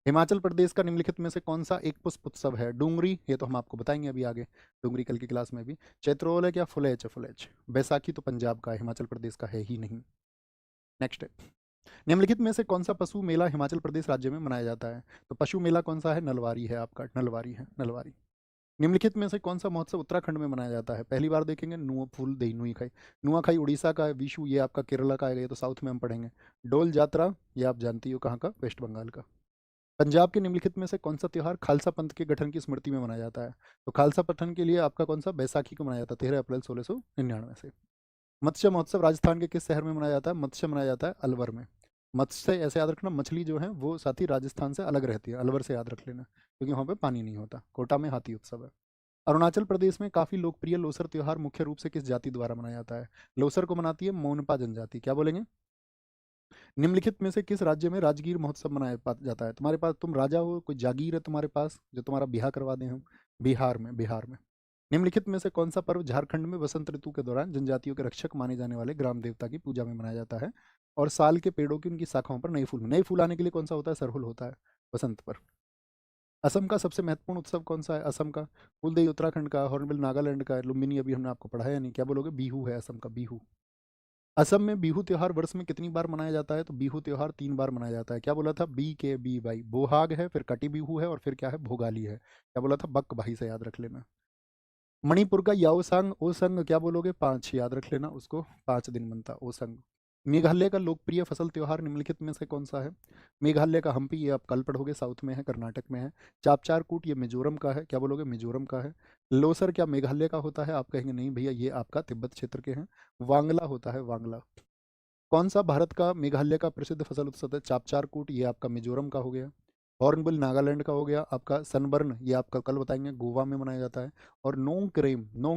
हिमाचल प्रदेश का निम्नलिखित में से कौन सा एक पुष्प उत्सव है? डूंगरी, ये तो हम आपको बताएंगे अभी आगे, डूंगरी कल की क्लास में भी। चैत्रोल है क्या फुलेच? फुलेच। बैसाखी तो पंजाब का है, हिमाचल प्रदेश का है ही नहीं। नेक्स्ट है, निम्नलिखित में से कौन सा पशु मेला हिमाचल प्रदेश राज्य में मनाया जाता है? तो पशु मेला कौन सा है? नलवारी है आपका, नलवारी है, नलवारी। निम्नलिखित में से कौन सा महोत्सव उत्तराखंड में मनाया जाता है? पहली बार देखेंगे नुआ फूल दई नुईखाई। नुआखाई उड़ीसा का है, विशु ये आपका केरला का है, ये तो साउथ में हम पढ़ेंगे। डोल जात्रा ये आप जानती हो कहाँ का? वेस्ट बंगाल का। पंजाब के निम्नलिखित में से कौन सा त्योहार खालसा पंथ के गठन की स्मृति में मनाया जाता है? तो खालसा पठन के लिए आपका कौन सा? बैसाखी को मनाया जाता है 13 अप्रैल 1699 से। मत्स्य महोत्सव राजस्थान के किस शहर में मनाया जाता है? मत्स्य मनाया जाता है अलवर में। मत्स्य ऐसे याद रखना, मछली जो है वो साथी राजस्थान से अलग रहती है, अलवर से याद रख लेना, क्योंकि वहाँ पे पानी नहीं होता। कोटा में हाथी उत्सव है। अरुणाचल प्रदेश में काफी लोकप्रिय लोसर त्योहार मुख्य रूप से किस जाति द्वारा मनाया जाता है? लोसर को मनाती है मोनपा जनजाति। क्या बोलेंगे? निम्नलिखित में से किस राज्य में राजगीर महोत्सव मनाया जाता है? तुम्हारे पास, तुम राजा हो, कोई जागीर है तुम्हारे पास जो तुम्हारा बिहा करवा दें हम? बिहार में, बिहार में। निम्नलिखित में से कौन सा पर्व झारखंड में वसंत ऋतु के दौरान जनजातियों के रक्षक माने जाने वाले ग्राम देवता की पूजा में मनाया जाता है? और साल के पेड़ों की उनकी शाखाओं पर नए फूल आने के लिए कौन सा होता है? सरहुल होता है बसंत पर। असम का सबसे महत्वपूर्ण उत्सव कौन सा है? असम का फूलदेई उत्तराखंड का, हॉर्नबिल नागालैंड का, लुम्बिनी अभी हमने आपको पढ़ाया नहीं, क्या बोलोगे? बिहू है असम का, बिहू। असम में बिहू त्योहार वर्ष में कितनी बार मनाया जाता है? तो बिहू त्योहार 3 बार मनाया जाता है। क्या बोला था? बी के बी भाई, बोहाग है, फिर कटी बिहू है, और फिर क्या है? भोगाली है। क्या बोला था? बक भाई से याद रख लेना। मणिपुर का याओसांग ओसंग क्या बोलोगे? 5 याद रख लेना उसको, 5 दिन बनता ओसंग। मेघालय का लोकप्रिय फसल त्योहार निम्नलिखित में से कौन सा है? मेघालय का हम्पी, ये आप कल पढ़ोगे, साउथ में है, कर्नाटक में है। चापचार कूट ये मिजोरम का है। क्या बोलोगे? मिजोरम का है। लोसर क्या मेघालय का होता है? आप कहेंगे नहीं भैया, ये आपका तिब्बत क्षेत्र के हैं। वांगला होता है, वांगला। कौन सा भारत का मेघालय का प्रसिद्ध फसल उत्सव है? चापचार कूट ये आपका मिजोरम का हो गया। हॉर्नबिल नागालैंड का हो गया। आपका सनबर्न ये आपका कल बताएंगे, गोवा में मनाया जाता है। और नोंग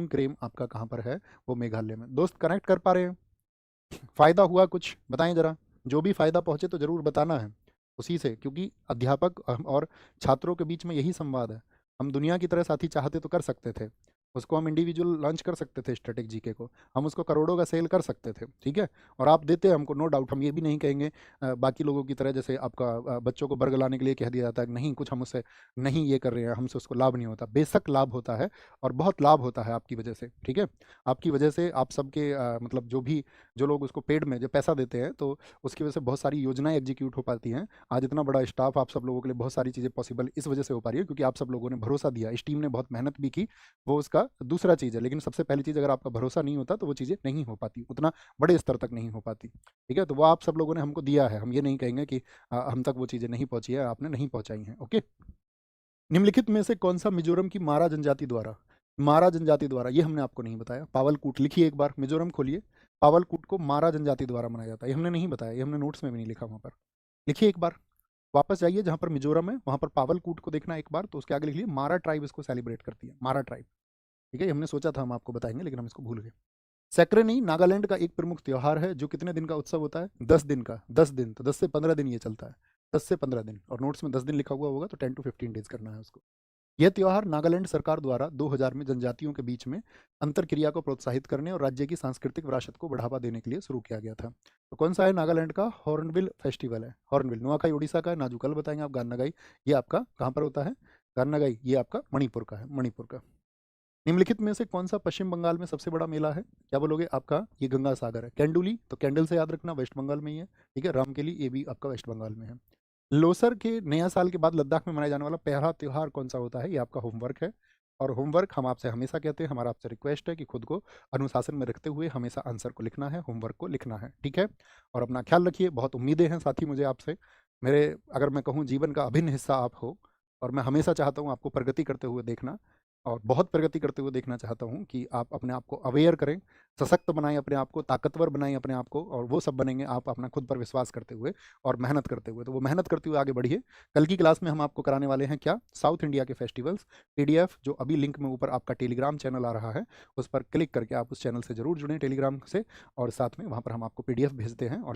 क्रेम आपका कहाँ पर है? वो मेघालय में। दोस्त कनेक्ट कर पा रहे हैं? फायदा हुआ कुछ? बताएं जरा। जो भी फायदा पहुंचे तो जरूर बताना है उसी से, क्योंकि अध्यापक और छात्रों के बीच में यही संवाद है। हम दुनिया की तरह साथी चाहते तो कर सकते थे, उसको हम इंडिविजुअल लॉन्च कर सकते थे स्ट्रेटेजिक जीके को, हम उसको करोड़ों का सेल कर सकते थे, ठीक है। और आप देते हैं हमको, नो डाउट। हम ये भी नहीं कहेंगे बाकी लोगों की तरह, जैसे आपका बच्चों को बर्गर लाने के लिए कह दिया जाता है कि नहीं, कुछ हम उससे नहीं ये कर रहे हैं, हमसे उसको लाभ नहीं होता। बेशक लाभ होता है, और बहुत लाभ होता है आपकी वजह से, ठीक है। आपकी वजह से आप सबके मतलब जो लोग उसको पेड में जो पैसा देते हैं, तो उसकी वजह से बहुत सारी योजनाएं एग्जीक्यूट हो पाती हैं। आज इतना बड़ा स्टाफ आप सब लोगों के लिए, बहुत सारी चीज़ें पॉसिबल इस वजह से हो पा रही है क्योंकि आप सब लोगों ने भरोसा दिया, इस टीम ने बहुत मेहनत भी की, वो उसका दूसरा चीज़ है। लेकिन सबसे पहली चीज़, अगर आपका भरोसा नहीं होता तो वो चीज़ें नहीं हो पाती, उतना बड़े स्तर तक नहीं हो पाती, ठीक है। तो वो आप सब लोगों ने हमको दिया है, हम ये नहीं कहेंगे कि हम तक वो चीज़ें नहीं पहुंची है, आपने नहीं पहुंचाई हैं, ओके। निम्नलिखित में से कौन सा मिजोरम की मारा जनजाति द्वारा, मारा जनजाति द्वारा, ये हमने आपको नहीं बताया। पावलकूट लिखिए एक बार, मिजोरम खोलिए। पावलकूट को मारा जनजाति द्वारा मनाया जाता है, ये हमने नहीं बताया, ये हमने नोट्स में भी नहीं लिखा। वहाँ पर लिखिए एक बार, वापस जाइए जहाँ पर मिजोरम है, वहाँ पर पावलकूट को देखना एक बार, तो उसके आगे लिख लीजिए मारा ट्राइब इसको सेलिब्रेट करती है, मारा ट्राइब, ठीक है। ये हमने सोचा था हम आपको बताएंगे, लेकिन हम इसको भूल गए। सैक्रेनी नागालैंड का एक प्रमुख त्योहार है जो कितने दिन का उत्सव होता है? 10 दिन का। 10 दिन, तो 10 से 15 दिन ये चलता है। 10 से 15 दिन, और नोट्स में 10 दिन लिखा हुआ होगा, तो 10 to 15 डेज करना है उसको। यह त्योहार नागालैंड सरकार द्वारा 2000 में जनजातियों के बीच में अंतरक्रिया को प्रोत्साहित करने और राज्य की सांस्कृतिक विरासत को बढ़ावा देने के लिए शुरू किया गया था। तो कौन सा है नागालैंड का? हॉर्नबिल फेस्टिवल है, हॉर्नबिल। नुआखाई उड़ीसा का है, नाजू कल बताएंगे आप। गान्नागाई ये आपका कहाँ पर होता है? गान्नागाई ये आपका मणिपुर का है, मणिपुर का। निम्नलिखित में से कौन सा पश्चिम बंगाल में सबसे बड़ा मेला है? क्या बोलोगे? आपका ये गंगा सागर है। कैंडुली, तो कैंडल से याद रखना, वेस्ट बंगाल में ही है, ठीक है। रामकेली ये भी आपका वेस्ट बंगाल में है। लोसर के नया साल के बाद लद्दाख में मनाया जाने वाला पहला त्यौहार कौन सा होता है? ये आपका होमवर्क है। और होमवर्क हम आपसे हमेशा कहते हैं, हमारा आपसे रिक्वेस्ट है कि खुद को अनुशासन में रखते हुए हमेशा आंसर को लिखना है, होमवर्क को लिखना है, ठीक है। और अपना ख्याल रखिए, बहुत उम्मीदें हैं साथी मुझे आपसे। मेरे, अगर मैं कहूँ, जीवन का अभिन्न हिस्सा आप हो, और मैं हमेशा चाहता हूँ आपको प्रगति करते हुए देखना, और बहुत प्रगति करते हुए देखना चाहता हूँ कि आप अपने आप को अवेयर करें, सशक्त बनाएं अपने आप को, ताकतवर बनाएं अपने आप को, और वो सब बनेंगे आप अपना खुद पर विश्वास करते हुए और मेहनत करते हुए। तो वो मेहनत करते हुए आगे बढ़िए। कल की क्लास में हम आपको कराने वाले हैं क्या? साउथ इंडिया के फेस्टिवल्स। पीडीएफ जो अभी लिंक में ऊपर आपका टेलीग्राम चैनल आ रहा है, उस पर क्लिक करके आप उस चैनल से जरूर जुड़ें टेलीग्राम से, और साथ में वहाँ पर हम आपको पीडीएफ भेजते हैं, और